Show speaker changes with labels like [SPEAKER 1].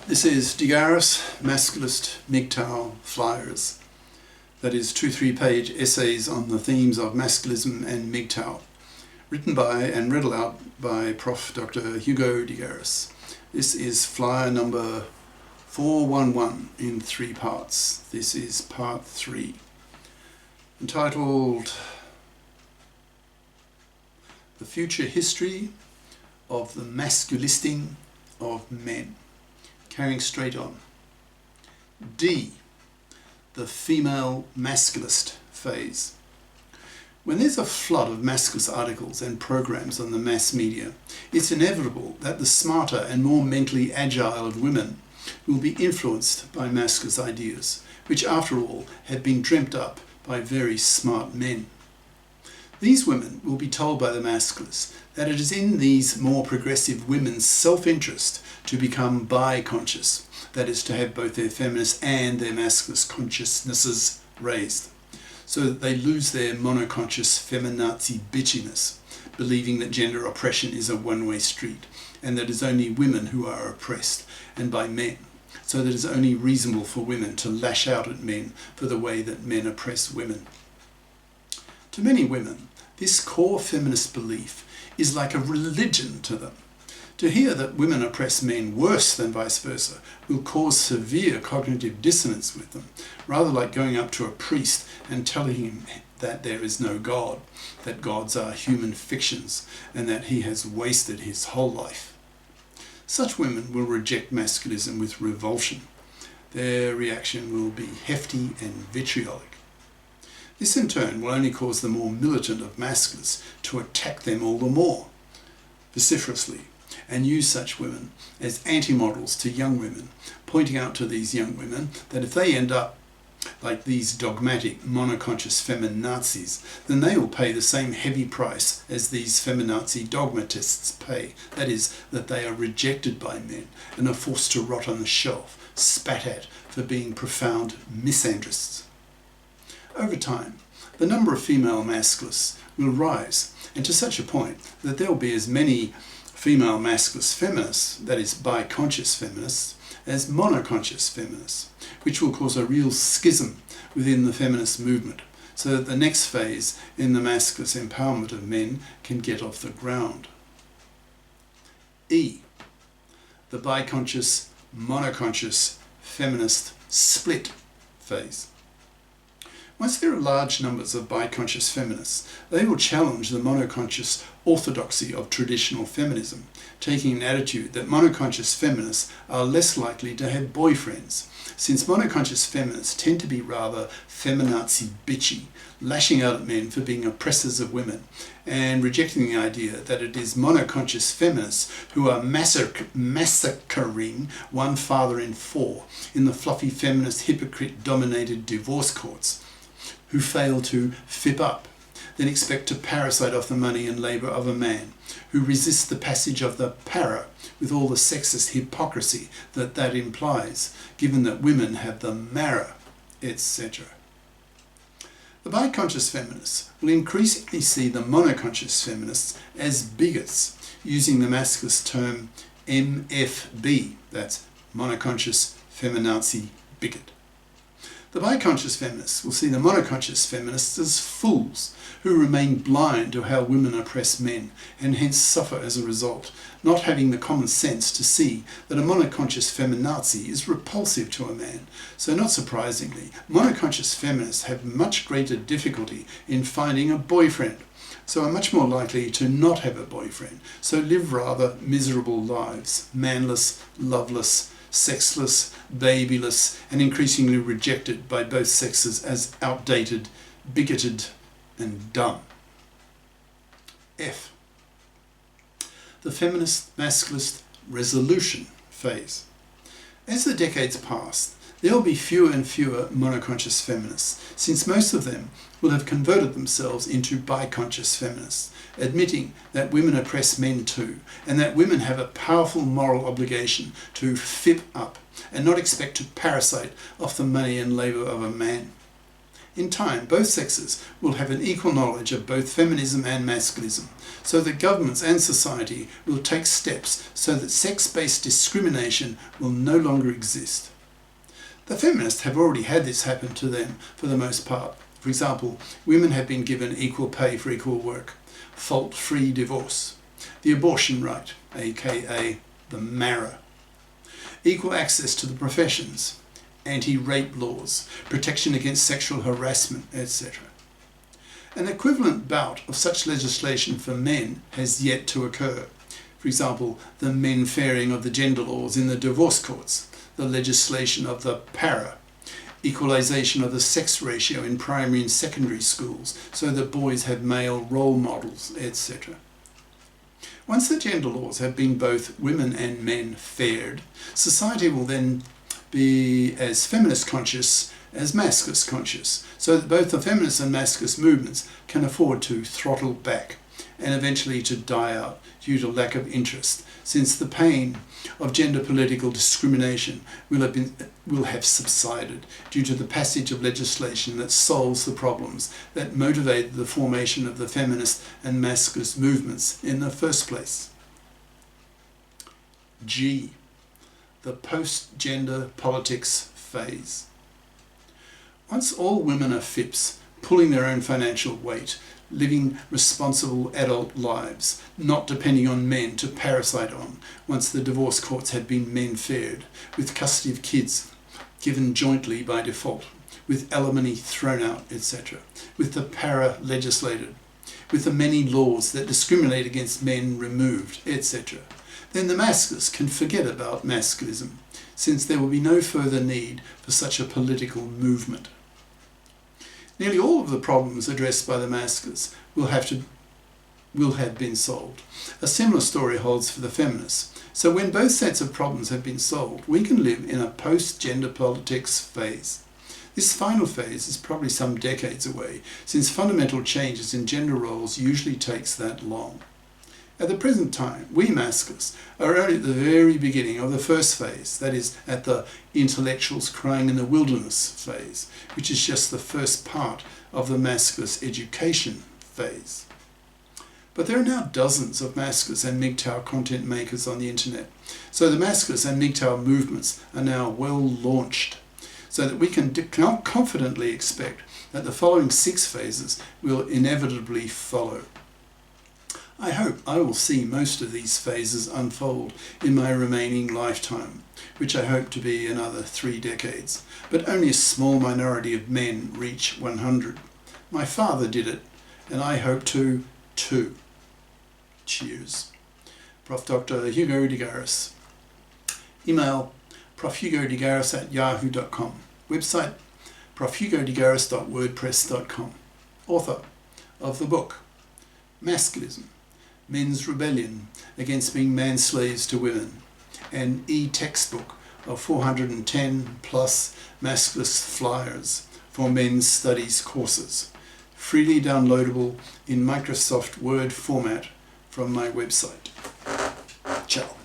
[SPEAKER 1] This is GARIS, Masculist, MGTOW flyers. That is 2 3-page essays on the themes of masculism and MGTOW, written by and read aloud by Prof. Dr. Hugo de Garis. This is flyer number 411 in 3 parts. This is part 3, entitled The Future History of the Masculisting of Men. Carrying straight on. D. The female masculist phase. When there's a flood of masculist articles and programs on the mass media, it's inevitable that the smarter and more mentally agile of women will be influenced by masculist ideas, which after all have been dreamt up by very smart men. These women will be told by the masculists that it is in these more progressive women's self-interest to become bi-conscious, that is, to have both their feminist and their masculist consciousnesses raised, so that they lose their monoconscious feminazi bitchiness, believing that gender oppression is a one-way street, and that it is only women who are oppressed, and by men, so that it is only reasonable for women to lash out at men for the way that men oppress women. To many women, this core feminist belief is like a religion to them. To hear that women oppress men worse than vice versa will cause severe cognitive dissonance with them, rather like going up to a priest and telling him that there is no God, that gods are human fictions, and that he has wasted his whole life. Such women will reject masculism with revulsion. Their reaction will be hefty and vitriolic. This in turn will only cause the more militant of masculists to attack them all the more vociferously and use such women as anti-models to young women, pointing out to these young women that if they end up like these dogmatic monoconscious feminazis, then they will pay the same heavy price as these feminazi dogmatists pay, that is, that they are rejected by men and are forced to rot on the shelf, spat at for being profound misandrists. Over time, the number of female masculists will rise, and to such a point that there will be as many female masculist feminists, that is, bi-conscious feminists, as monoconscious feminists, which will cause a real schism within the feminist movement, so that the next phase in the masculist empowerment of men can get off the ground. E. The bi-conscious, monoconscious feminist split phase. Once there are large numbers of bi-conscious feminists, they will challenge the monoconscious orthodoxy of traditional feminism, taking an attitude that monoconscious feminists are less likely to have boyfriends, since monoconscious feminists tend to be rather feminazi bitchy, lashing out at men for being oppressors of women, and rejecting the idea that it is monoconscious feminists who are massacring one father in 4 in the fluffy feminist hypocrite-dominated divorce courts, who fail to fip up, then expect to parasite off the money and labour of a man, who resist the passage of the para with all the sexist hypocrisy that that implies, given that women have the mara, etc. The bi-conscious feminists will increasingly see the monoconscious feminists as bigots, using the masculist term MFB, that's monoconscious feminazi bigot. The bi-conscious feminists will see the monoconscious feminists as fools who remain blind to how women oppress men and hence suffer as a result, not having the common sense to see that a monoconscious feminazi is repulsive to a man. So not surprisingly, monoconscious feminists have much greater difficulty in finding a boyfriend, so are much more likely to not have a boyfriend, so live rather miserable lives, manless, loveless, sexless, babyless, and increasingly rejected by both sexes as outdated, bigoted, and dumb. F. The feminist masculist resolution phase. As the decades pass, there will be fewer and fewer monoconscious feminists, since most of them will have converted themselves into bi-conscious feminists, admitting that women oppress men too, and that women have a powerful moral obligation to fip up and not expect to parasite off the money and labour of a man. In time, both sexes will have an equal knowledge of both feminism and masculism, so that governments and society will take steps so that sex-based discrimination will no longer exist. The feminists have already had this happen to them for the most part. For example, women have been given equal pay for equal work, fault-free divorce, the abortion right, aka the MARA, equal access to the professions, anti-rape laws, protection against sexual harassment, etc. An equivalent bout of such legislation for men has yet to occur. For example, the men fairing of the gender laws in the divorce courts, the legislation of the PARA, equalisation of the sex ratio in primary and secondary schools so that boys have male role models, etc. Once the gender laws have been both women and men faired, society will then be as feminist conscious as masculist conscious, so that both the feminist and masculist movements can afford to throttle back and eventually to die out due to lack of interest, since the pain of gender political discrimination will have subsided due to the passage of legislation that solves the problems that motivated the formation of the feminist and masculist movements in the first place. G. The post-gender politics phase. Once all women are FIPs, pulling their own financial weight, living responsible adult lives, not depending on men to parasite on, once the divorce courts have been men-faired, with custody of kids given jointly by default, with alimony thrown out, etc., with the para legislated, with the many laws that discriminate against men removed, etc., then the masculists can forget about masculism, since there will be no further need for such a political movement. Nearly all of the problems addressed by the masculists will have been solved. A similar story holds for the feminists. So when both sets of problems have been solved, we can live in a post-gender politics phase. This final phase is probably some decades away, since fundamental changes in gender roles usually takes that long. At the present time, we masculists are only at the very beginning of the first phase, that is, at the intellectuals crying in the wilderness phase, which is just the first part of the masculist education phase. But there are now dozens of masculist and MGTOW content makers on the internet, so the masculist and MGTOW movements are now well launched, so that we can confidently expect that the following 6 phases will inevitably follow. I hope I will see most of these phases unfold in my remaining lifetime, which I hope to be another 3 decades, but only a small minority of men reach 100. My father did it, and I hope to too. Cheers. Prof. Dr. Hugo de Garis. Email profhugodegaris@yahoo.com. Website profhugodegaris.wordpress.com. Author of the book Masculism, Men's Rebellion Against Being Man-Slaves to Women, an e-textbook of 410 plus masculist flyers for men's studies courses, freely downloadable in Microsoft Word format from my website. Ciao.